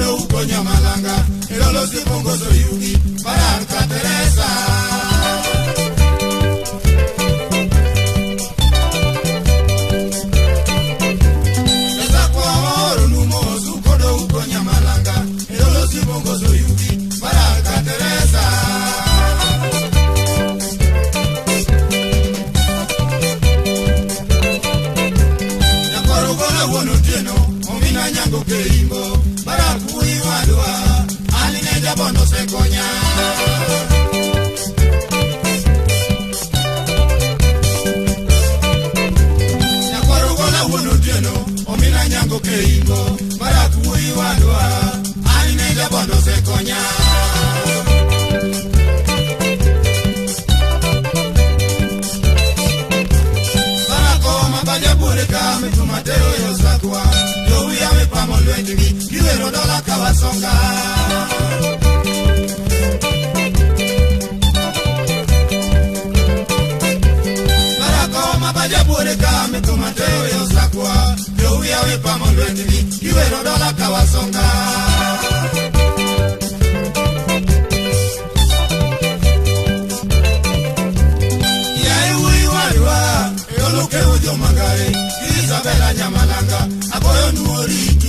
ukodo ukonya malanga ilolo sipongo so yugi Baraka Teresa Esa kwa oro numo ukodo ukonya malanga ilolo sipongo so yugi Baraka Teresa Nyakoro gona wono tieno omina nyango keimbo Baraku iwadwa aline jabono sekonya Nyakoro gona wono tieno omina nyango keimbo Baraku iwadwa aline jabono sekonya Bureka metumatero yosakwa yo ya me pamolwendigi kiwero dola kawasonga Barako mabaja bureka metumatero yosakwa yo ya me pamolwendigi kiwero dola kawasonga Loke ujo magare Isabella Nyamalanga Aboyo nuoritu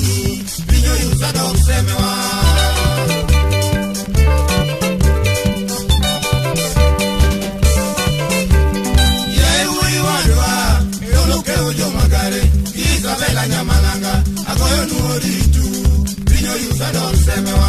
Pinyo yusada usemewa Yehui wadwa Loke ujo magare Isabella Nyamalanga Aboyo nuoritu Pinyo yusada usemewa